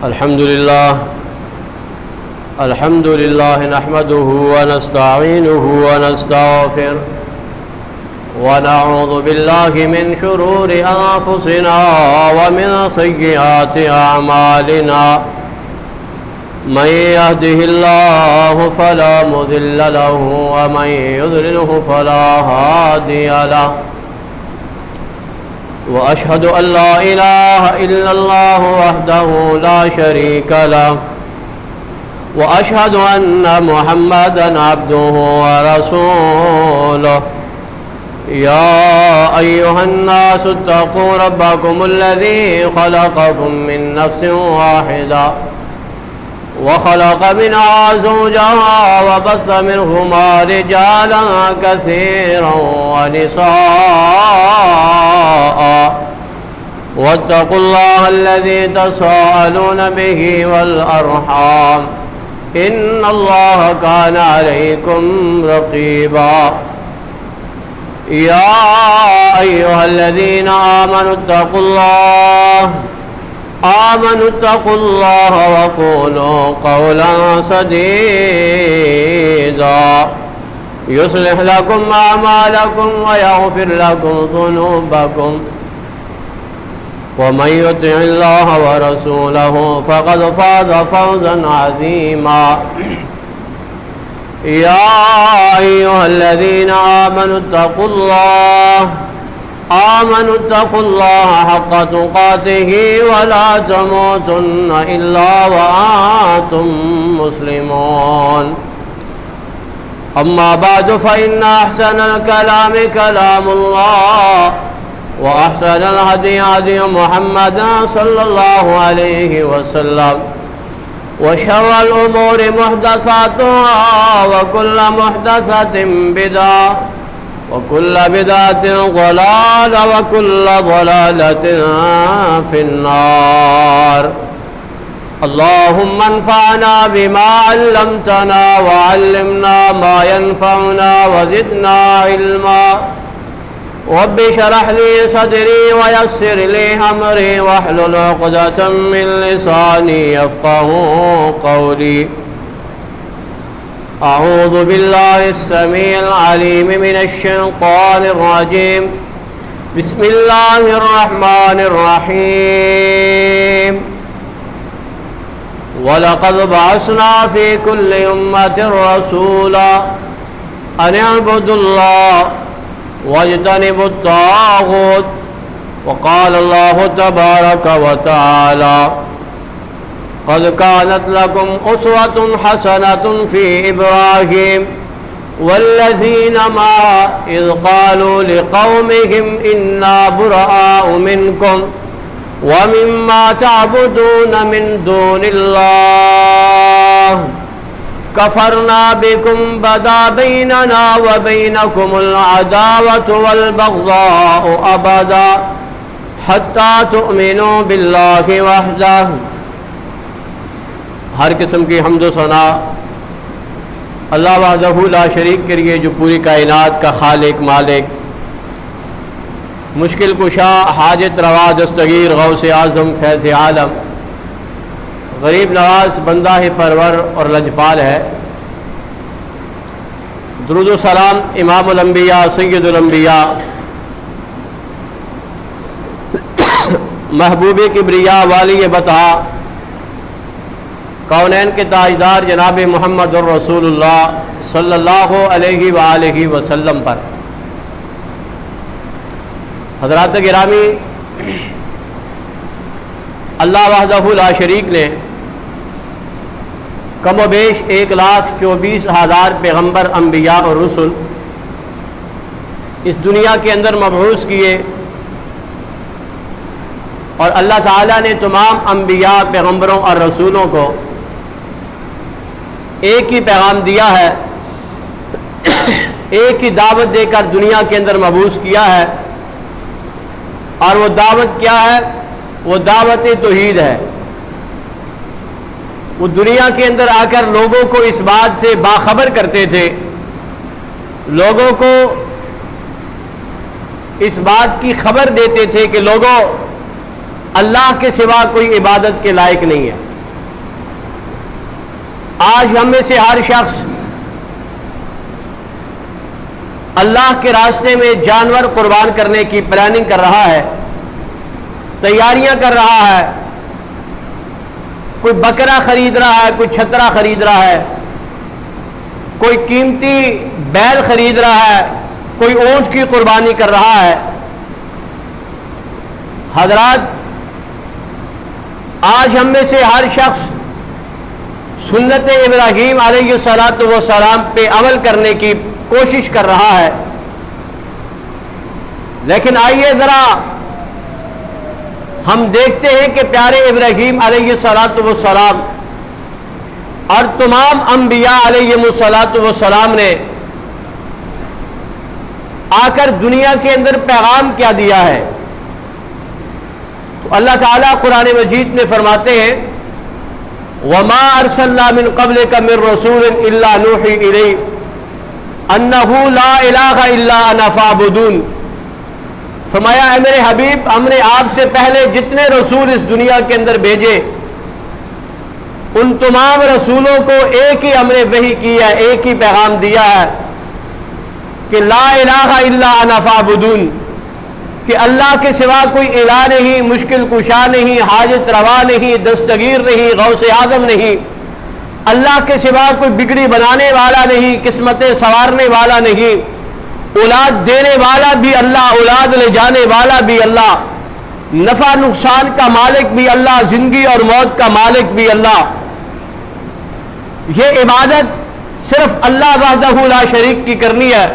الحمد لله نحمده ونستعينه ونستغفره ونعوذ بالله من شرور أنفسنا ومن سيئات أعمالنا من يهده الله فلا مضل له ومن يضلله فلا هادي له وأشهد أن لا إله إلا الله وحده لا شريك له وأشهد أن محمدًا عبده ورسوله يا أيها الناس اتقوا ربكم الذي خلقكم من نفس واحدة وخلق منها زوجها وبث منهما رجالا كثيرا ونساء واتقوا الله الذي تساءلون به والأرحام إن الله كان عليكم رقيبا يا أيها الذين آمنوا اتقوا الله وقولوا قولا سديدا يصلح لكم أعمالكم ويغفر لكم ذنوبكم ومن يطع الله ورسوله فقد فاز فوزا عظيما يا أيها الذين آمنوا اتقوا الله حق تقاته ولا تموتن إلا وأنتم مسلمون أما بعد فإن أحسن الكلام كلام الله وأحسن الهدي هدي محمد صلى الله عليه وسلم وشر الأمور محدثاتها وكل محدثة بدعة وكل بدعة ضلالة وكل ضلالة في النار اللهم انفعنا بما علمتنا وعلمنا ما ينفعنا وزدنا علما رب اشرح لي صدري ويسر لي أمري واحلل عقدة من لساني يفقهوا قولي أعوذ بالله السميع العليم من الشيطان الرجيم بسم الله الرحمن الرحيم ولقد بعثنا في كل أمة رسولا أن اعبدوا الله واجتنبوا الطاغوت وقال الله تبارك وتعالى قد كانت لكم أسوة حسنة في إبراهيم والذين معه إذ قالوا لقومهم إنا براء منكم ومما تعبدون من دون الله كفرنا بكم بدا بيننا وبينكم العداوة والبغضاء أبدا حتى تؤمنوا بالله وحده ہر قسم کی حمد و ثنا اللہ وحدہ لا شریک کے لیے جو پوری کائنات کا خالق مالک مشکل کشا حاجت روا دستگیر غوث اعظم فیض عالم غریب نواز بندہ پرور اور لجپال ہے۔ درود و سلام امام الانبیاء سید الانبیاء محبوب کبریا والی بطا کونین کے تاجدار جناب محمد الرسول اللہ صلی اللہ علیہ وآلہ وسلم پر۔ حضرات گرامی، اللہ وحدہ لا شریک نے کم و بیش 1,24,000 پیغمبر انبیاء اور رسل اس دنیا کے اندر مبعوث کیے، اور اللہ تعالیٰ نے تمام انبیاء پیغمبروں اور رسولوں کو ایک ہی پیغام دیا ہے، ایک ہی دعوت دے کر دنیا کے اندر مبعوث کیا ہے، اور وہ دعوت کیا ہے؟ وہ دعوت توحید ہے۔ وہ دنیا کے اندر آ کر لوگوں کو اس بات سے باخبر کرتے تھے، لوگوں کو اس بات کی خبر دیتے تھے کہ لوگوں اللہ کے سوا کوئی عبادت کے لائق نہیں ہے۔ آج ہم میں سے ہر شخص اللہ کے راستے میں جانور قربان کرنے کی پلاننگ کر رہا ہے، تیاریاں کر رہا ہے۔ کوئی بکرا خرید رہا ہے، کوئی چھترا خرید رہا ہے، کوئی قیمتی بیل خرید رہا ہے، کوئی اونٹ کی قربانی کر رہا ہے۔ حضرات، آج ہم میں سے ہر شخص سنت ابراہیم علیہ السلام پہ عمل کرنے کی کوشش کر رہا ہے، لیکن آئیے ذرا ہم دیکھتے ہیں کہ پیارے ابراہیم علیہ السلام اور تمام انبیاء علیہ السلام نے آ کر دنیا کے اندر پیغام کیا دیا ہے۔ تو اللہ تعالیٰ قرآن مجید میں فرماتے ہیں وَمَا أَرْسَلْنَا مِن قَبْلِكَ مِن رَّسُولٍ إِلَّا نُوحِي إِلَيْهِ أَنَّهُ لَا إِلَٰهَ إِلَّا أَنَا فَاعْبُدُونِ۔ فرمایا اے میرے حبیب، ہم نے آپ سے پہلے جتنے رسول اس دنیا کے اندر بھیجے، ان تمام رسولوں کو ایک ہی ہم نے وحی کی ہے، ایک ہی پیغام دیا ہے کہ لا الہ الا انا فاعبدون، کہ اللہ کے سوا کوئی الہ نہیں، مشکل کشا نہیں، حاجت روا نہیں، دستگیر نہیں، غوث اعظم نہیں، اللہ کے سوا کوئی بگڑی بنانے والا نہیں، قسمتیں سنوارنے والا نہیں، اولاد دینے والا بھی اللہ، اولاد لے جانے والا بھی اللہ، نفع نقصان کا مالک بھی اللہ، زندگی اور موت کا مالک بھی اللہ۔ یہ عبادت صرف اللہ وحدہ لا شریک کی کرنی ہے۔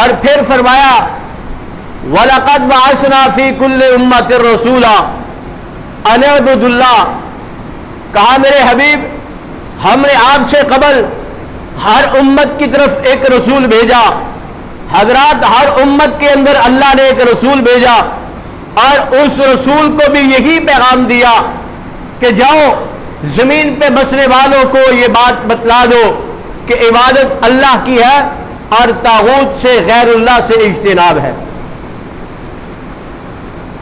اور پھر فرمایا وَلَقَدْ بَعَثْنَا فِي كُلِّ أُمَّةٍ رَّسُولًا أَنِ اعْبُدُوا اللَّهَ، کہا میرے حبیب ہم نے آپ سے قبل ہر امت کی طرف ایک رسول بھیجا۔ حضرات، ہر امت کے اندر اللہ نے ایک رسول بھیجا اور اس رسول کو بھی یہی پیغام دیا کہ جاؤ زمین پہ بسنے والوں کو یہ بات بتلا دو کہ عبادت اللہ کی ہے اور طاغوت سے، غیر اللہ سے اجتناب ہے۔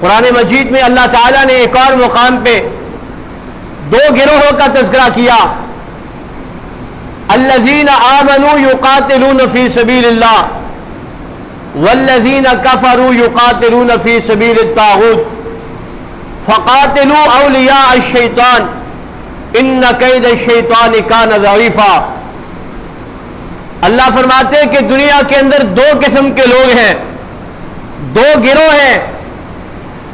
قرآن مجید میں اللہ تعالیٰ نے ایک اور مقام پہ دو گروہوں کا تذکرہ کیا، الذین آمنوا یقاتلون فی سبیل اللہ والذین کفروا یقاتلون فی سبیل الطاغوت فقاتلوا اولیاء الشیطان ان کید الشیطان کان ضعیفا۔ اللہ فرماتے ہیں کہ دنیا کے اندر دو قسم کے لوگ ہیں، دو گروہ ہیں،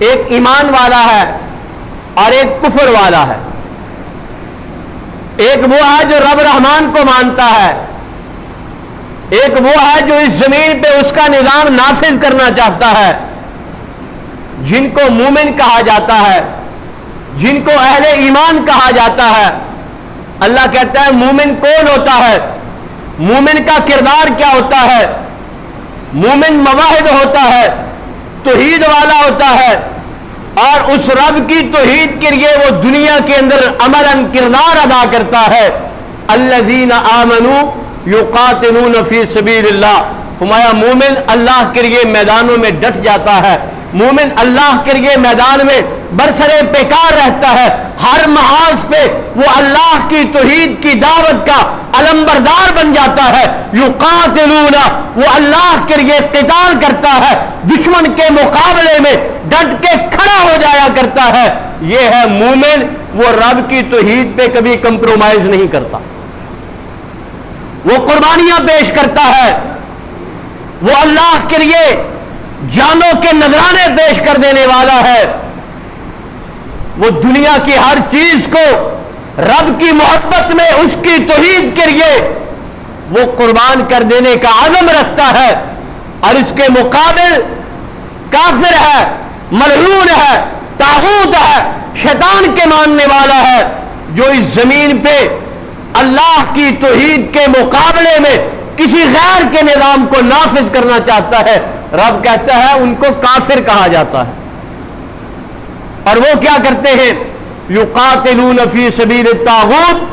ایک ایمان والا ہے اور ایک کفر والا ہے۔ ایک وہ ہے جو رب رحمان کو مانتا ہے، ایک وہ ہے جو اس زمین پہ اس کا نظام نافذ کرنا چاہتا ہے، جن کو مومن کہا جاتا ہے، جن کو اہل ایمان کہا جاتا ہے۔ اللہ کہتا ہے مومن کون ہوتا ہے، مومن کا کردار کیا ہوتا ہے؟ مومن موحد ہوتا ہے، توحید والا ہوتا ہے، اور اس رب کی توحید کے لیے وہ دنیا کے اندر عملاً کردار ادا کرتا ہے۔ الذین آمنوا یقاتلون فی سبیل اللہ، فرمایا مومن اللہ کے لیے میدانوں میں ڈٹ جاتا ہے، مومن اللہ کے لیے میدان میں برسرے پیکار رہتا ہے، ہر محاذ پہ وہ اللہ کی توحید کی دعوت کا علمبردار بن جاتا ہے۔ یقاتلون، وہ اللہ کے لیے قتال کرتا ہے، دشمن کے مقابلے میں ڈٹ کے کھڑا ہو جایا کرتا ہے۔ یہ ہے مومن، وہ رب کی توحید پہ کبھی کمپرومائز نہیں کرتا، وہ قربانیاں پیش کرتا ہے، وہ اللہ کے لیے جانوں کے نذرانے پیش کر دینے والا ہے، وہ دنیا کی ہر چیز کو رب کی محبت میں اس کی توحید کے لیے وہ قربان کر دینے کا عزم رکھتا ہے۔ اور اس کے مقابل کافر ہے، ملعون ہے، طاغوت ہے، شیطان کے ماننے والا ہے، جو اس زمین پہ اللہ کی توحید کے مقابلے میں کسی غیر کے نظام کو نافذ کرنا چاہتا ہے۔ رب کہتا ہے ان کو کافر کہا جاتا ہے۔ اور وہ کیا کرتے ہیں؟ یقاتلون فی سبیل الطاغوت،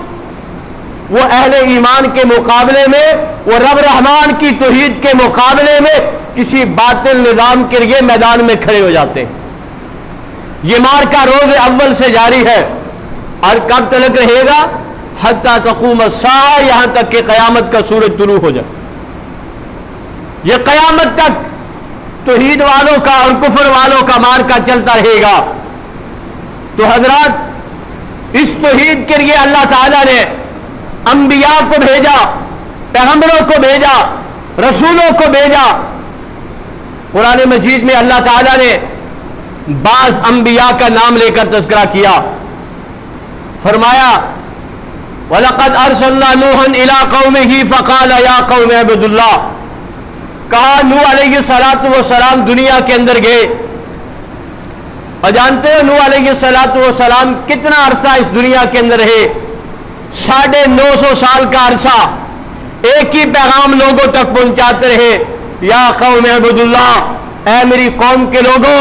وہ اہل ایمان کے مقابلے میں، وہ رب رحمان کی توحید کے مقابلے میں کسی باطل نظام کے لیے میدان میں کھڑے ہو جاتے ہیں۔ یہ مارکا روز اول سے جاری ہے اور کب تک رہے گا؟ حتی تقوم الساعہ، یہاں تک کہ قیامت کا سورج طلوع ہو جائے۔ یہ قیامت تک توحید والوں کا اور کفر والوں کا مارکا چلتا رہے گا۔ تو حضرات، اس توحید کے لیے اللہ تعالیٰ نے انبیاء کو بھیجا، پیغمبروں کو بھیجا، رسولوں کو بھیجا۔ قرآن مجید میں اللہ تعالیٰ نے بعض انبیاء کا نام لے کر تذکرہ کیا، فرمایا وَلَقَدْ أَرْسَلْنَا نُوحًا إِلَىٰ قَوْمِهِ فَقَالَ يَا قَوْمِ اعْبُدُوا اللَّهَ۔ کہا نوح علیہ السلام دنیا کے اندر گئے، اور جانتے ہو نوح علیہ السلام کتنا عرصہ اس دنیا کے اندر رہے؟ 950 سال کا عرصہ ایک ہی پیغام لوگوں تک پہنچاتے رہے، یا قوم اعبدوا اللہ، اے میری قوم کے لوگوں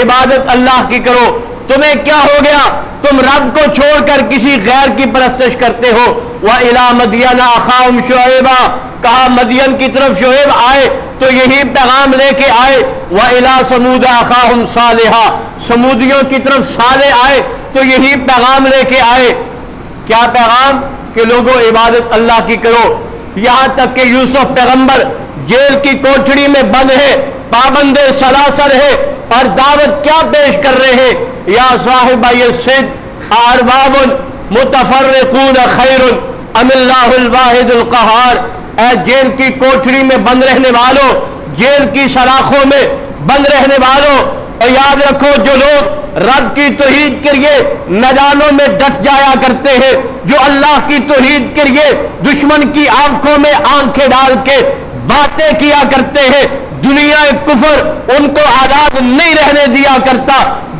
عبادت اللہ کی کرو۔ تمہیں کیا ہو گیا؟ تم رب کو چھوڑ کر کسی غیر کی پرستش کرتے ہو۔ وَإِلَىٰ مَدْيَنَ أَخَاهُمْ شُعَيْبًا، کہا مدین کی طرف شعیب آئے تو یہی پیغام لے کے آئے۔ وَإِلَىٰ ثَمُودَ أَخَاهُمْ صَالِحًا، سمودیوں کی طرف صالح آئے تو یہی پیغام لے کے آئے۔ کیا پیغام؟ کہ لوگوں عبادت اللہ کی کرو۔ یہاں تک کہ یوسف پیغمبر جیل کی کوٹڑی میں بند ہے، پابند سلاسل ہے، اور دعوت کیا پیش کر رہے ہیں؟ یا صاحب السجن ارباب متفرقون خیر ام اللہ الواحد القہار، اے جیل کی کوٹڑی میں بند رہنے والوں، جیل کی سلاخوں میں بند رہنے والوں، اور یاد رکھو جو لوگ رب کی توحید کے لیے میدانوں میں ڈٹ جایا کرتے ہیں، جو اللہ کی توحید کے لیے دشمن کی آنکھوں میں آنکھیں ڈال کے باتیں کیا کرتے ہیں، دنیا کفر ان کو آزاد نہیں رہنے دیا کرتا،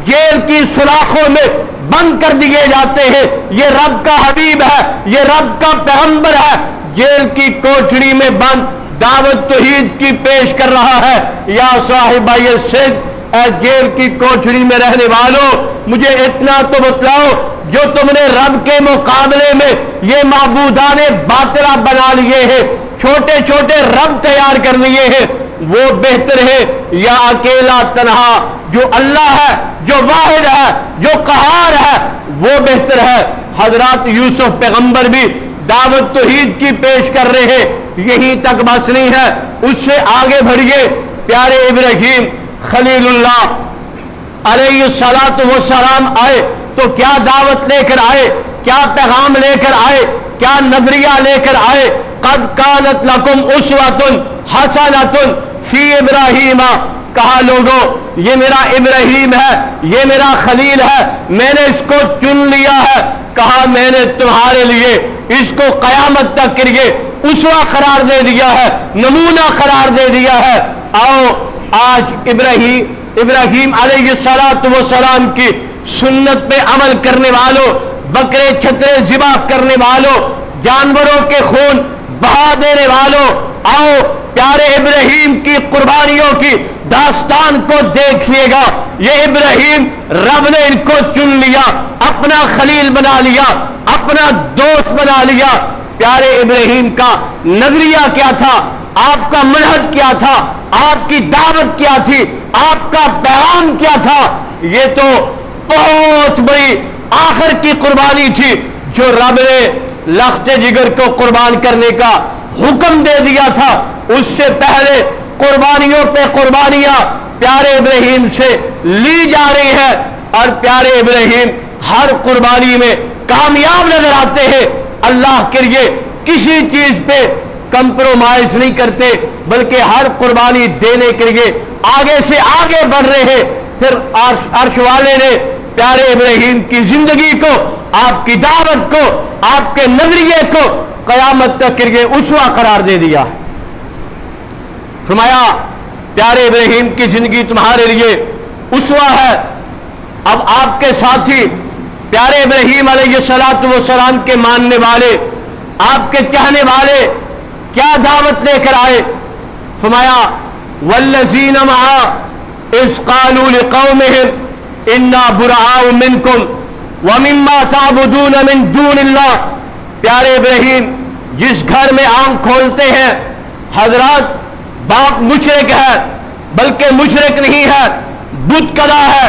جیل کی سلاخوں میں بند کر دیے جاتے ہیں۔ یہ رب کا حبیب ہے، یہ رب کا پیغمبر ہے، جیل کی کوٹڑی میں بند دعوت توحید کی پیش کر رہا ہے۔ یا صاحب السجن، اے جیل کی کوٹڑی میں رہنے والوں، مجھے اتنا تو بتلاؤ، جو تم نے رب کے مقابلے میں یہ معبودان باطلہ بنا لیے ہیں، چھوٹے چھوٹے رب تیار کر لیے ہیں، وہ بہتر ہے یا اکیلا تنہا جو اللہ ہے، جو واحد ہے، جو قہار ہے، وہ بہتر ہے؟ حضرات یوسف پیغمبر بھی دعوت توحید کی پیش کر رہے ہیں، یہیں تک بس نہیں ہے، اس سے آگے بڑھیے۔ پیارے ابراہیم خلیل اللہ علیہ السلام آئے تو کیا دعوت لے کر آئے؟ کیا پیغام لے کر آئے؟ کیا نظریہ لے کر آئے؟ قد کانت لکم اسوۃ حسنۃ فی ابراہیم، کہا لوگوں یہ میرا ابراہیم ہے، یہ میرا خلیل ہے، میں نے اس کو چن لیا ہے۔ کہا میں نے تمہارے لیے اس کو قیامت تک کے لیے اسوہ قرار دے دیا ہے، نمونہ قرار دے دیا ہے۔ آؤ آج ابراہیم علیہ السلام کی سنت پہ عمل کرنے والوں، بکرے چھترے ذبح کرنے والوں، جانوروں کے خون بہا دینے والوں، آؤ پیارے ابراہیم کی قربانیوں کی داستان کو دیکھیے گا۔ یہ ابراہیم رب نے ان کو چن لیا، اپنا خلیل بنا لیا، اپنا دوست بنا لیا۔ پیارے ابراہیم کا نظریہ کیا تھا؟ آپ کا منہج کیا تھا؟ آپ کی دعوت کیا تھی؟ آپ کا پیغام کیا تھا؟ یہ تو بہت بڑی آخر کی قربانی تھی جو رب نے لخت جگر کو قربان کرنے کا حکم دے دیا تھا۔ اس سے پہلے قربانیوں پہ قربانیاں پیارے ابراہیم سے لی جا رہی ہے، اور پیارے ابراہیم ہر قربانی میں کامیاب نظر آتے ہیں۔ اللہ کے لیے کسی چیز پہ کمپرومائز نہیں کرتے، بلکہ ہر قربانی دینے کے لیے آگے سے آگے بڑھ رہے ہیں۔ پھر عرش والے نے پیارے ابراہیم کی زندگی کو، آپ کی دعوت کو، آپ کے نظریے کو قیامت تک کے لیے اسوہ قرار دے دیا۔ فرمایا پیارے ابراہیم کی زندگی تمہارے لیے اسوہ ہے۔ اب آپ کے ساتھی پیارے ابراہیم علیہ السلام کے ماننے والے، آپ کے چاہنے والے کیا دعوت لے کر آئے؟ فرمایا والذین معہ اذ قالوا لقومہم انا براء منکم ومما تعبدون من دون اللہ۔ پیارے ابراہیم جس گھر میں آنکھ کھولتے ہیں، حضرات باپ مشرک ہے، بلکہ مشرک نہیں ہے، بت کدا ہے،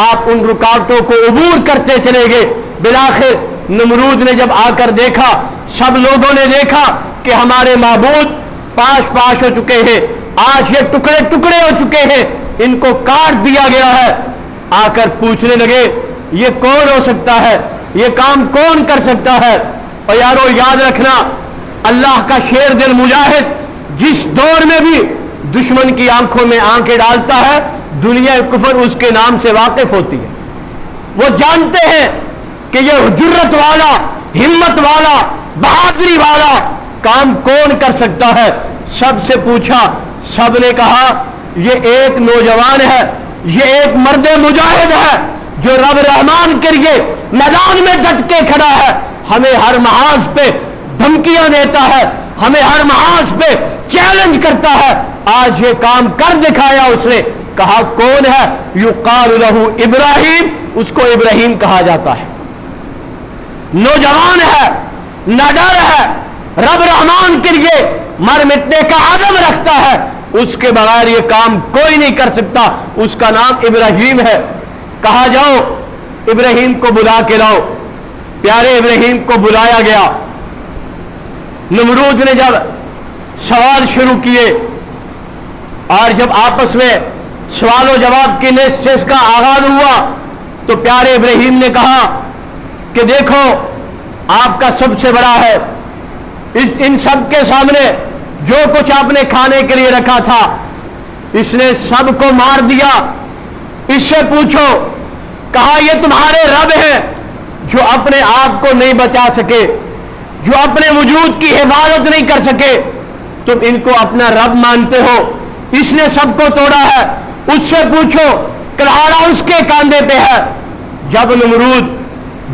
آپ ان رکاوٹوں کو عبور کرتے چلے گئے. بالآخر نمرود نے جب آ کر دیکھا, سب لوگوں نے دیکھا کہ ہمارے معبود پاش ہو چکے ہیں, آج یہ ٹکڑے ٹکڑے ہو چکے ہیں, ان کو کاٹ دیا گیا ہے. آ کر پوچھنے لگے یہ کون ہو سکتا ہے, یہ کام کون کر سکتا ہے. اور یارو یاد رکھنا, اللہ کا شیر دل مجاہد جس دور میں بھی دشمن کی آنکھوں میں آنکھیں ڈالتا ہے, دنیا کفر اس کے نام سے واقف ہوتی ہے. وہ جانتے ہیں کہ یہ جرت والا, ہمت والا, بہادری والا کام کون کر سکتا ہے. سب سے پوچھا, سب نے کہا یہ ایک نوجوان ہے, یہ ایک مرد مجاہد ہے جو رب رحمان کے لیے میدان میں ڈٹ کے کھڑا ہے, ہمیں ہر محاذ پہ دھمکیاں دیتا ہے, ہمیں ہر محاذ پہ چیلنج کرتا ہے. آج یہ کام کر دکھایا اس نے. کہا کون ہے؟ یقال لہ ابراہیم, اس کو ابراہیم کہا جاتا ہے. نوجوان ہے, نڈر ہے, رب رحمان کے لیے مر مٹنے کا عزم رکھتا ہے, اس کے بغیر یہ کام کوئی نہیں کر سکتا. اس کا نام ابراہیم ہے. کہا جاؤ ابراہیم کو بلا کے لاؤ. پیارے ابراہیم کو بلایا گیا. نمرود نے جب سوال شروع کیے اور جب آپس میں سوال و جواب کی نشست کا آغاز ہوا تو پیارے ابراہیم نے کہا کہ دیکھو آپ کا سب سے بڑا ہے, ان سب کے سامنے جو کچھ آپ نے کھانے کے لیے رکھا تھا اس نے سب کو مار دیا. اس سے پوچھو. کہا یہ تمہارے رب ہیں جو اپنے آپ کو نہیں بچا سکے, جو اپنے وجود کی حفاظت نہیں کر سکے, تم ان کو اپنا رب مانتے ہو. اس نے سب کو توڑا ہے. اس سے پوچھو کلہاڑا اس کے کاندھے پہ ہے. جب نمرود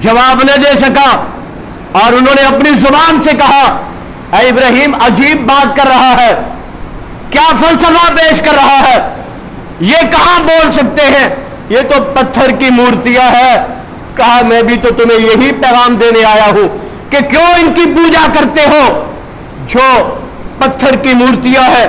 جواب نہ دے سکا اور انہوں نے اپنی زبان سے کہا اے ابراہیم عجیب بات کر رہا ہے, کیا فلسفہ پیش کر رہا ہے, یہ کہاں بول سکتے ہیں, یہ تو پتھر کی مورتیاں ہے. کہا میں بھی تو تمہیں یہی پیغام دینے آیا ہوں کہ کیوں ان کی پوجا کرتے ہو. جو پتھر کی مورتیاں ہے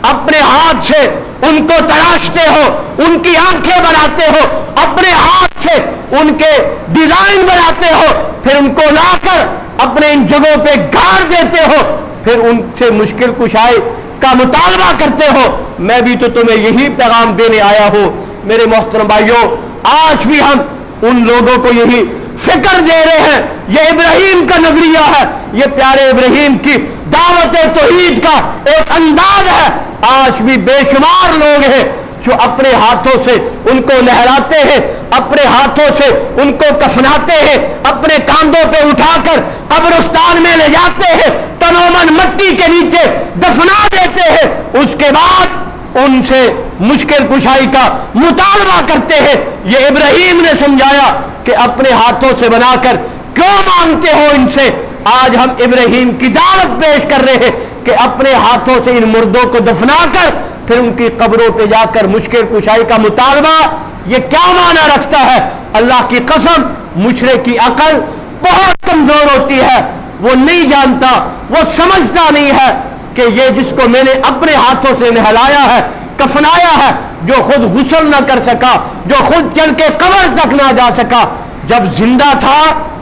اپنے ہاتھ سے ان کو تراشتے ہو, ان کی آنکھیں بناتے ہو, اپنے ہاتھ سے ان کے ڈیزائن بناتے ہو, پھر ان کو لا کر اپنے ان جگہوں پہ گاڑ دیتے ہو, پھر ان سے مشکل کشائی کا مطالبہ کرتے ہو. میں بھی تو تمہیں یہی پیغام دینے آیا ہوں. میرے محترم بھائیوں, آج بھی ہم ان لوگوں کو یہی فکر دے رہے ہیں. یہ ابراہیم کا نظریہ ہے, یہ پیارے ابراہیم کی دعوت توحید کا ایک انداز ہے. آج بھی بے شمار لوگ ہیں جو اپنے ہاتھوں سے ان کو لہراتے ہیں, اپنے ہاتھوں سے ان کو کفناتے ہیں, اپنے کاندھوں پہ اٹھا کر قبرستان میں لے جاتے ہیں, تنومن مٹی کے نیچے دفنا دیتے ہیں, اس کے بعد ان سے مشکل کشائی کا مطالبہ کرتے ہیں. یہ ابراہیم نے سمجھایا کہ اپنے ہاتھوں سے بنا کر کیوں مانگتے ہو ان سے. آج ہم ابراہیم کی دعوت پیش کر رہے ہیں کہ اپنے ہاتھوں سے ان مردوں کو دفنا کر پھر ان کی قبروں پہ جا کر مشکل کشائی کا مطالبہ, یہ کیا معنی رکھتا ہے؟ اللہ کی قسم مشرک کی عقل بہت کمزور ہوتی ہے, وہ نہیں جانتا, وہ سمجھتا نہیں ہے کہ یہ جس کو میں نے اپنے ہاتھوں سے نہلایا ہے, کفنایا ہے, جو خود غسل نہ کر سکا, جو خود چل کے قبر تک نہ جا سکا, جب زندہ تھا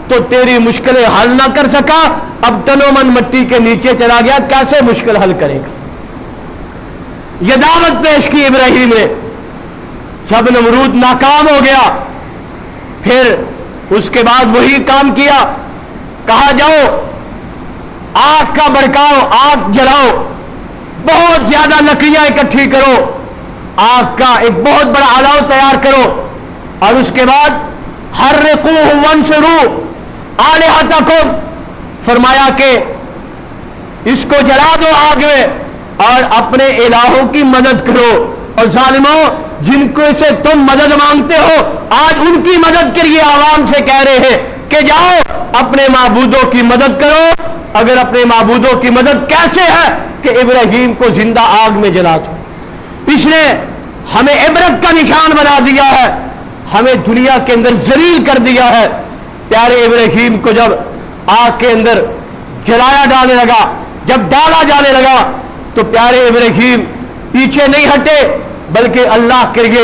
تو تیری مشکلیں حل نہ کر سکا, اب تنو من مٹی کے نیچے چلا گیا, کیسے مشکل حل کرے گا؟ یہ دعوت پیش کی ابراہیم نے. جب نمرود ناکام ہو گیا پھر اس کے بعد وہی کام کیا. کہا جاؤ آگ کا بڑکاؤ, آگ جلاؤ, بہت زیادہ لکڑیاں اکٹھی کرو, آگ کا ایک بہت بڑا الاؤ تیار کرو, اور اس کے بعد حرقوہ وانصروا آلہتکم, فرمایا کہ اس کو جلا دو آگ میں اور اپنے الہوں کی مدد کرو. اور ظالموں, جن کو سے تم مدد مانگتے ہو, آج ان کی مدد کے لیے عوام سے کہہ رہے ہیں کہ جاؤ اپنے معبودوں کی مدد کرو. اگر اپنے معبودوں کی مدد کیسے ہے کہ ابراہیم کو زندہ آگ میں جلا دو. اس نے ہمیں عبرت کا نشان بنا دیا ہے, ہمیں دنیا کے اندر ذلیل کر دیا ہے. پیارے ابراہیم کو جب آگ کے اندر جلایا جانے لگا, جب ڈالا جانے لگا, تو پیارے ابراہیم پیچھے نہیں ہٹے بلکہ اللہ کے لیے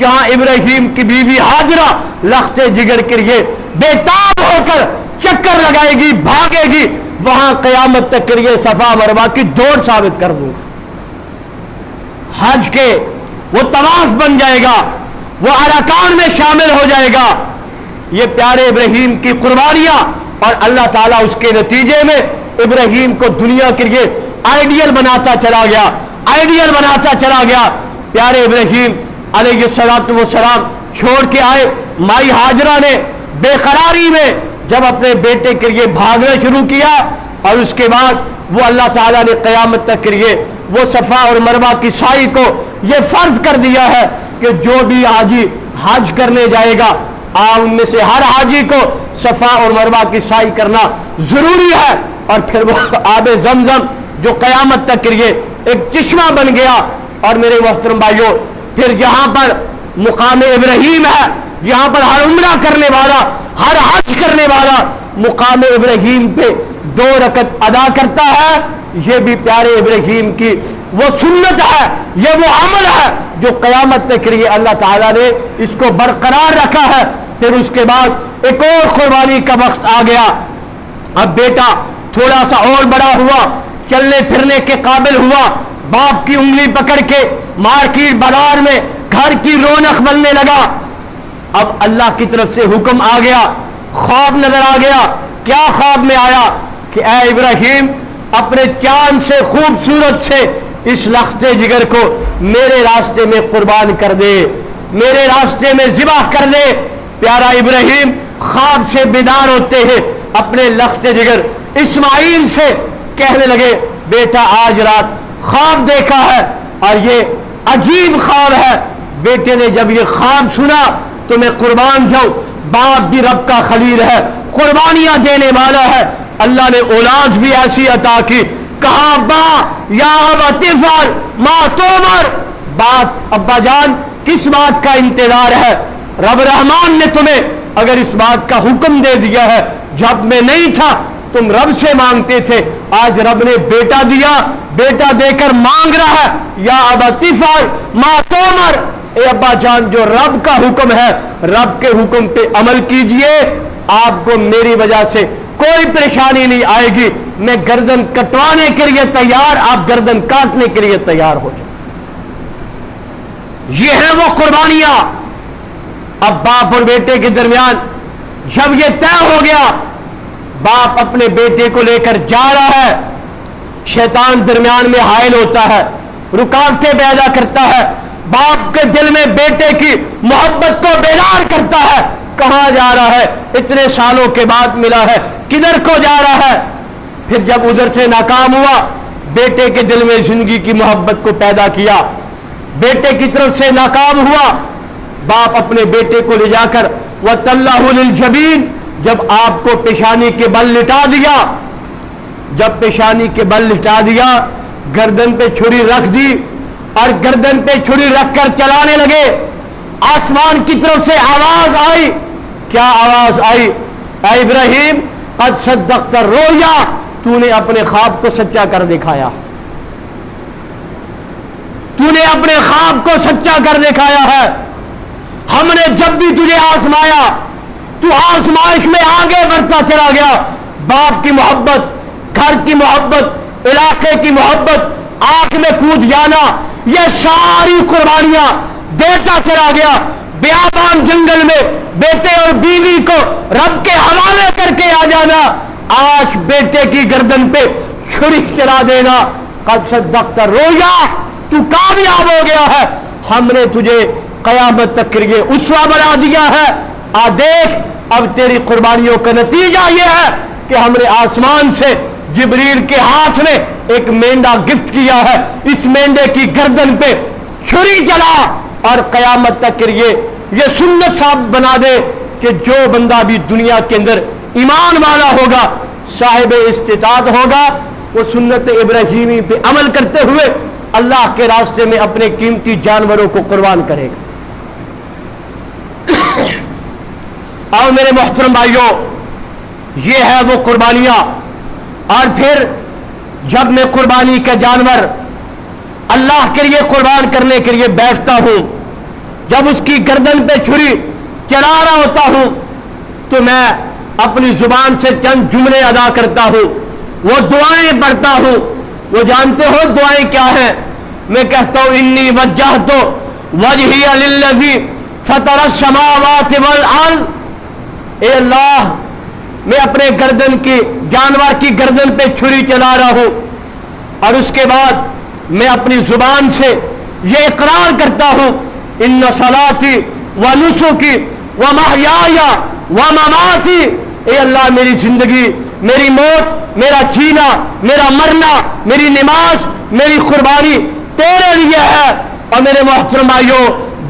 جہاں ابراہیم کی بیوی ہاجرہ لخت جگر کے لیے بےتاب ہو کر چکر لگائے گی، بھاگے گی، وہاں قیامت تک کے لیے صفا مروا کی دوڑ ثابت کر دوں گا۔ حج کے وہ طواف بن جائے گا، وہ ارکان میں شامل ہو جائے گا۔ یہ پیارے ابراہیم کی قربانیاں، اور اللہ تعالیٰ اس کے نتیجے میں ابراہیم کو دنیا کے لیے آئیڈیل بناتا چلا گیا، آئیڈیل بناتا چلا گیا۔ پیارے ابراہیم علیہ السلام چھوڑ کے آئے، مائی ہاجرہ نے بے قراری میں جب اپنے بیٹے کے لیے بھاگنا شروع کیا، اور اس کے بعد وہ اللہ تعالیٰ نے قیامت تک کے لیے وہ صفا اور مروہ کی سعی کو یہ فرض کر دیا ہے کہ جو بھی حاجی حج کرنے جائے گا، ان میں سے ہر حاجی کو صفا اور مروہ کی سعی کرنا ضروری ہے۔ اور پھر وہ آب زمزم جو قیامت تک کے لیے ایک چشمہ بن گیا۔ اور میرے محترم بھائیوں، پھر جہاں پر مقام ابراہیم ہے، جہاں پر ہر عمرہ کرنے والا، ہر حج کرنے والا مقام ابراہیم پہ 2 رکعت ادا کرتا ہے، یہ بھی پیارے ابراہیم کی وہ سنت ہے، یہ وہ عمل ہے جو قیامت تک کے لیے اللہ تعالیٰ نے اس کو برقرار رکھا ہے۔ پھر اس کے بعد ایک اور قربانی کا وقت آ گیا۔ اب بیٹا تھوڑا سا اور بڑا ہوا، چلنے پھرنے کے قابل ہوا، باپ کی انگلی پکڑ کے مارکیٹ بازار میں گھر کی رونق بننے لگا۔ اب اللہ کی طرف سے حکم آ گیا، خواب نظر آ گیا۔ کیا خواب میں آیا کہ اے ابراہیم، اپنے چاند سے خوبصورت سے اس لخت جگر کو میرے راستے میں قربان کر دے، میرے راستے میں ذبح کر دے۔ پیارا ابراہیم خواب سے بیدار ہوتے ہیں، اپنے لخت جگر اسماعیل سے کہنے لگے، بیٹا آج رات خواب دیکھا ہے اور یہ عجیب خواب ہے۔ بیٹے نے جب یہ خواب سنا تو میں قربان جاؤں، باپ بھی رب کا خلیل ہے، قربانیاں دینے والا ہے۔ اللہ نے اولاد بھی ایسی عطا کی، کہا با یا ابت افعل ما تؤمر، بات ابا جان کس بات کا انتظار ہے؟ رب رحمان نے تمہیں اگر اس بات کا حکم دے دیا ہے، جب میں نہیں تھا تم رب سے مانگتے تھے، آج رب نے بیٹا دیا، بیٹا دے کر مانگ رہا ہے، یا ابت افعل ما تؤمر، اے ابا جان جو رب کا حکم ہے، رب کے حکم پہ عمل کیجئے، آپ کو میری وجہ سے کوئی پریشانی نہیں آئے گی، میں گردن کٹوانے کے لیے تیار، آپ گردن کاٹنے کے لیے تیار ہو جائیں۔ یہ ہے وہ قربانیاں۔ اب باپ اور بیٹے کے درمیان جب یہ طے ہو گیا، باپ اپنے بیٹے کو لے کر جا رہا ہے، شیطان درمیان میں حائل ہوتا ہے، رکاوٹیں پیدا کرتا ہے، باپ کے دل میں بیٹے کی محبت کو بیدار کرتا ہے، کہاں جا رہا ہے، اتنے سالوں کے بعد ملا ہے، کدھر کو جا رہا ہے۔ پھر جب ادھر سے ناکام ہوا، بیٹے کے دل میں زندگی کی محبت کو پیدا کیا، بیٹے کی طرف سے ناکام ہوا، باپ اپنے بیٹے کو لے جا کر وَتَلَّهُ لِلْجَبِينِ، جب آپ کو پیشانی کے بل لٹا دیا، جب پیشانی کے بل لٹا دیا، گردن پہ چھری رکھ دی اور گردن پہ چھری رکھ کر چلانے لگے، آسمان کی طرف سے آواز آئی۔ کیا آواز آئی؟ اے ابراہیم قد صدقت الرؤیا، تو نے اپنے خواب کو سچا کر دکھایا، تو نے اپنے خواب کو سچا کر دکھایا ہے۔ ہم نے جب بھی تجھے آزمایا، تو آزمائش میں آگے بڑھتا چلا گیا، باپ کی محبت، گھر کی محبت، علاقے کی محبت، آنکھ میں کود جانا، یہ ساری قربانیاں دیتا چلا گیا۔ بیابان جنگل میں بیٹے اور بیوی کو رب کے حوالے کر کے آ جانا، آج بیٹے کی گردن پہ چھری چلا دینا، قد صدقت الرؤیا، تو کامیاب ہو گیا ہے، ہم نے تجھے قیامت تک کے لیے اسوہ بنا دیا ہے۔ آ دیکھ، اب تیری قربانیوں کا نتیجہ یہ ہے کہ ہم نے آسمان سے جبریل کے ہاتھ میں ایک مینڈا گفٹ کیا ہے، اس مینڈے کی گردن پہ چھری چلا، اور قیامت تک کے لیے یہ سنت ثابت بنا دے کہ جو بندہ بھی دنیا کے اندر ایمان والا ہوگا، صاحب استطاعت ہوگا، وہ سنت ابراہیمی پہ عمل کرتے ہوئے اللہ کے راستے میں اپنے قیمتی جانوروں کو قربان کرے گا۔ اور میرے محترم بھائیوں، یہ ہے وہ قربانیاں۔ اور پھر جب میں قربانی کا جانور اللہ کے لیے قربان کرنے کے لیے بیٹھتا ہوں، جب اس کی گردن پہ چھری چلا رہا ہوتا ہوں تو میں اپنی زبان سے چند جملے ادا کرتا ہوں، وہ دعائیں پڑھتا ہوں. وہ جانتے ہو دعائیں کیا ہیں؟ میں کہتا ہوں انی وجہت وجہی للذی فطر السماوات والارض. اے اللہ، میں اپنے گردن کی جانور کی گردن پہ چھری چلا رہا ہوں اور اس کے بعد میں اپنی زبان سے یہ اقرار کرتا ہوں ان صلاتی و نسکی و محیای و مماتی. اے اللہ، میری زندگی، میری موت، میرا جینا، میرا مرنا، میری نماز، میری قربانی تیرے لیے ہے. اور میرے محترم بھائیوں،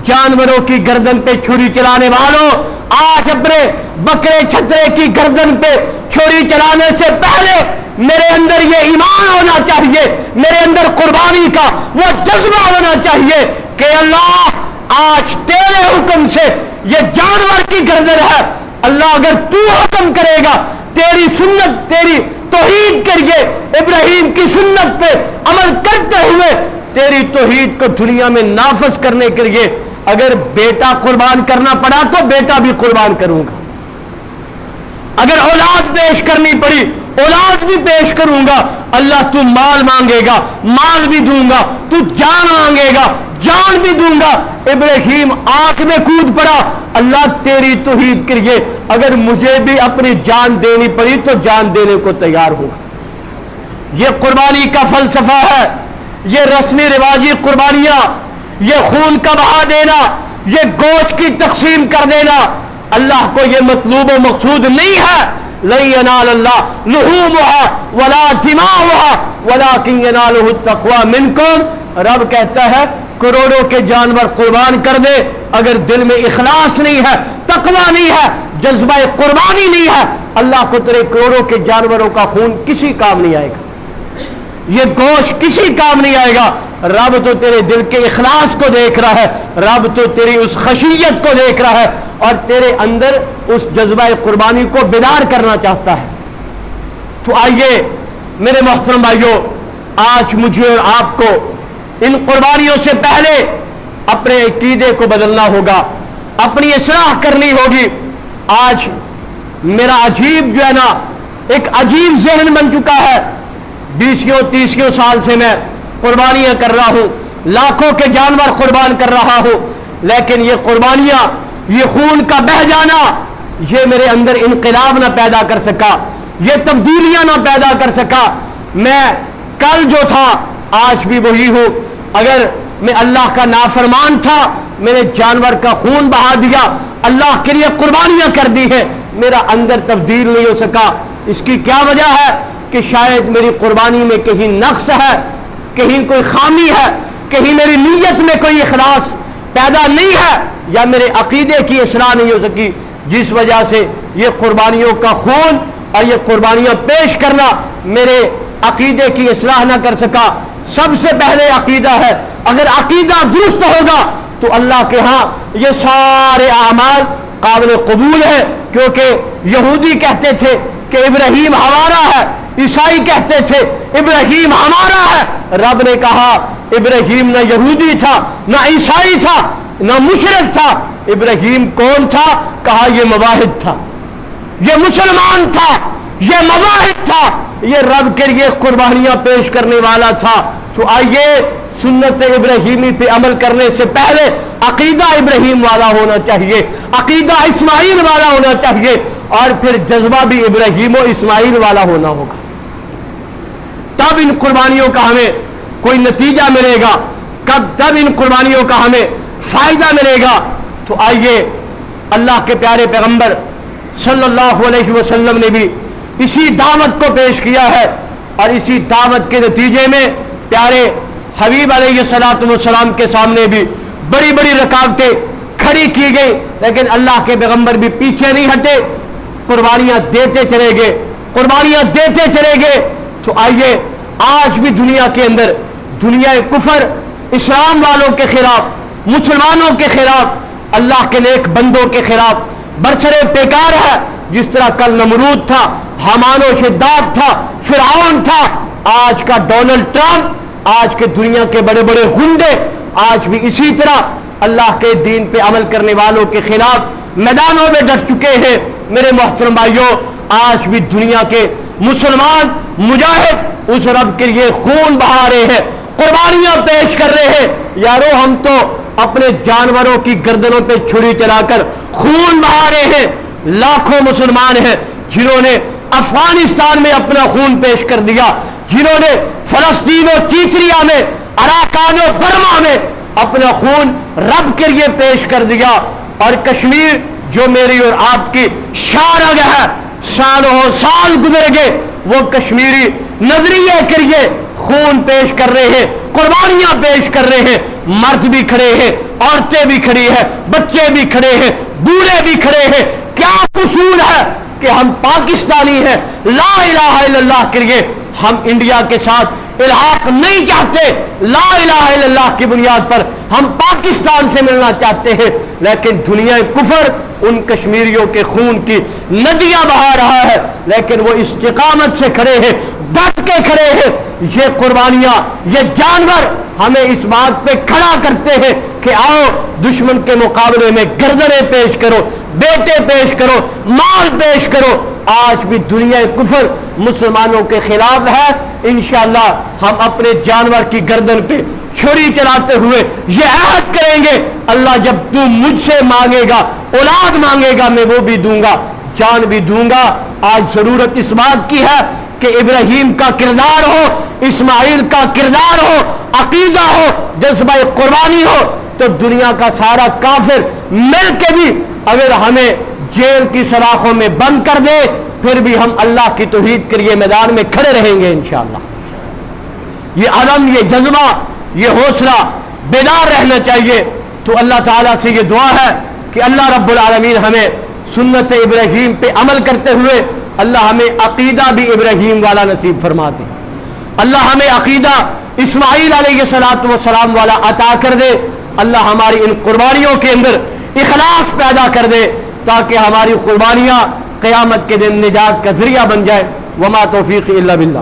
جانوروں کی گردن پہ چھری چلانے والوں، آج اپنے بکرے چھترے کی گردن پہ چھری چلانے سے پہلے میرے اندر یہ ایمان ہونا چاہیے، میرے اندر قربانی کا وہ جذبہ ہونا چاہیے کہ اللہ، آج تیرے حکم سے یہ جانور کی گردن ہے. اللہ، اگر تو حکم کرے گا، تیری سنت، تیری توحید کریے، ابراہیم کی سنت پہ عمل کرتے ہوئے تیری توحید کو دنیا میں نافذ کرنے کے لیے اگر بیٹا قربان کرنا پڑا تو بیٹا بھی قربان کروں گا. اگر اولاد پیش کرنی پڑی، اولاد بھی پیش کروں گا. اللہ، تو مال مانگے گا، مال بھی دوں گا. تو جان مانگے گا، جان بھی دوں گا. ابراہیم آنکھ میں کود پڑا، اللہ تیری توحید کے لیے اگر مجھے بھی اپنی جان دینی پڑی تو جان دینے کو تیار ہوں. یہ قربانی کا فلسفہ ہے. یہ رسمی رواجی قربانیاں، یہ خون کا بہا دینا، یہ گوشت کی تقسیم کر دینا، اللہ کو یہ مطلوب و مقصود نہیں ہے. لن ینال اللہ لحومها ولا دماؤها ولکن ینالہ التقوی منکم. رب کہتا ہے کروڑوں کے جانور قربان کر دے، اگر دل میں اخلاص نہیں ہے، تقوی نہیں ہے، جذبہ قربانی نہیں ہے، اللہ کو تیرے کروڑوں کے جانوروں کا خون کسی کام نہیں آئے گا، یہ گوشت کسی کام نہیں آئے گا. رب تو تیرے دل کے اخلاص کو دیکھ رہا ہے، رب تو تیری اس خشیت کو دیکھ رہا ہے اور تیرے اندر اس جذبہ قربانی کو بیدار کرنا چاہتا ہے. تو آئیے میرے محترم بھائیوں، آج مجھے اور آپ کو ان قربانیوں سے پہلے اپنے عقیدے کو بدلنا ہوگا، اپنی اصلاح کرنی ہوگی. آج میرا عجیب جو ہے نا ایک عجیب ذہن بن چکا ہے. 20-30 سال سے میں قربانیاں کر رہا ہوں، لاکھوں کے جانور قربان کر رہا ہوں، لیکن یہ قربانیاں، یہ خون کا بہہ جانا، یہ میرے اندر انقلاب نہ پیدا کر سکا، یہ تبدیلیاں نہ پیدا کر سکا. میں کل جو تھا آج بھی وہی ہوں. اگر میں اللہ کا نافرمان تھا، میں نے جانور کا خون بہا دیا، اللہ کے لیے قربانیاں کر دی ہے، میرا اندر تبدیل نہیں ہو سکا. اس کی کیا وجہ ہے؟ کہ شاید میری قربانی میں کہیں نقص ہے، کہیں کوئی خامی ہے، کہیں میری نیت میں کوئی اخلاص پیدا نہیں ہے، یا میرے عقیدے کی اصلاح نہیں ہو سکی، جس وجہ سے یہ قربانیوں کا خون اور یہ قربانیاں پیش کرنا میرے عقیدے کی اصلاح نہ کر سکا. سب سے پہلے عقیدہ ہے. اگر عقیدہ درست ہوگا تو اللہ کے ہاں یہ سارے اعمال قابل قبول ہے. کیونکہ یہودی کہتے تھے کہ ابراہیم ہمارا ہے، عیسائی کہتے تھے ابراہیم ہمارا ہے. رب نے کہا ابراہیم نہ یہودی تھا، نہ عیسائی تھا، نہ مشرک تھا. ابراہیم کون تھا؟ کہا یہ مواحد تھا، یہ مسلمان تھا، یہ مواحد تھا، یہ رب کے لیے قربانیاں پیش کرنے والا تھا. تو آئیے سنت ابراہیمی پہ عمل کرنے سے پہلے عقیدہ ابراہیم والا ہونا چاہیے، عقیدہ اسماعیل والا ہونا چاہیے، اور پھر جذبہ بھی ابراہیم و اسماعیل والا ہونا ہوگا. تب ان قربانیوں کا ہمیں کوئی نتیجہ ملے گا، تب ان قربانیوں کا ہمیں فائدہ ملے گا. تو آئیے اللہ کے پیارے پیغمبر صلی اللہ علیہ وسلم نے بھی اسی دعوت کو پیش کیا ہے، اور اسی دعوت کے نتیجے میں پیارے حبیب علیہ الصلوۃ والسلام کے سامنے بھی بڑی بڑی رکاوٹیں کھڑی کی گئی، لیکن اللہ کے پیغمبر بھی پیچھے نہیں ہٹے، قربانیاں دیتے چلے گئے، قربانیاں دیتے چلے گئے. تو آئیے آج بھی دنیا کے اندر، دنیا کفر، اسلام والوں کے خلاف، مسلمانوں کے خلاف، اللہ کے نیک بندوں کے خلاف برسرے بیکار ہے. جس طرح کل نمرود تھا، حامان و شداد تھا، فرعون تھا، آج کا ڈونلڈ ٹرمپ، آج کے دنیا کے بڑے بڑے غنڈے آج بھی اسی طرح اللہ کے دین پہ عمل کرنے والوں کے خلاف میدانوں میں ڈٹ چکے ہیں۔ میرے محترم بھائیوں، آج بھی دنیا کے مسلمان مجاہد اس رب کے لیے خون بہا رہے ہیں، قربانیاں پیش کر رہے ہیں۔ یارو ہم تو اپنے جانوروں کی گردنوں پہ چھری چلا کر خون بہا رہے ہیں۔ لاکھوں مسلمان ہیں جنہوں نے افغانستان میں اپنا خون پیش کر دیا، جنہوں نے فلسطین و چیچریا میں، اراکان و برما میں اپنا خون رب کے لیے پیش کر دیا۔ اور کشمیر جو میری اور آپ کی شان ہے، سالوں سال گزر گئے، وہ کشمیری نظریے کے لیے خون پیش کر رہے ہیں، قربانیاں پیش کر رہے ہیں۔ مرد بھی کھڑے ہیں، عورتیں بھی کھڑی ہیں، بچے بھی کھڑے ہیں، بوڑھے بھی کھڑے ہیں۔ کیا قصور ہے کہ ہم پاکستانی ہیں، لا الہ الا اللہ کے لیے ہم انڈیا کے ساتھ الحاق نہیں چاہتے، لا الہ الا اللہ کی بنیاد پر ہم پاکستان سے ملنا چاہتے ہیں، لیکن دنیا کفر ان کشمیریوں کے خون کی ندیاں بہا رہا ہے، لیکن وہ استقامت سے کھڑے ہیں، ڈٹ کے کھڑے ہیں۔ یہ قربانیاں، یہ جانور ہمیں اس بات پہ کھڑا کرتے ہیں کہ آؤ دشمن کے مقابلے میں گردنیں پیش کرو، بیٹے پیش کرو، مال پیش کرو۔ آج بھی دنیا کفر مسلمانوں کے خلاف ہے۔ انشاءاللہ ہم اپنے جانور کی گردن پہ چھری چلاتے ہوئے یہ عہد کریں گے، اللہ جب تو مجھ سے مانگے گا، اولاد مانگے گا، میں وہ بھی دوں گا، جان بھی دوں گا۔ آج ضرورت اس بات کی ہے کہ ابراہیم کا کردار ہو، اسماعیل کا کردار ہو، عقیدہ ہو، جذبہ قربانی ہو، تو دنیا کا سارا کافر مل کے بھی اگر ہمیں جیل کی سلاخوں میں بند کر دے، پھر بھی ہم اللہ کی توحید کے لیے میدان میں کھڑے رہیں گے انشاءاللہ۔ یہ عزم، یہ جذبہ، یہ حوصلہ بیدار رہنا چاہیے۔ تو اللہ تعالیٰ سے یہ دعا ہے کہ اللہ رب العالمین ہمیں سنت ابراہیم پہ عمل کرتے ہوئے اللہ ہمیں عقیدہ بھی ابراہیم والا نصیب فرما دے، اللہ ہمیں عقیدہ اسماعیل علیہ السلام والا عطا کر دے، اللہ ہماری ان قربانیوں کے اندر اخلاص پیدا کر دے تاکہ ہماری قربانیاں قیامت کے دن نجات کا ذریعہ بن جائے۔ وما توفیقی الا باللہ۔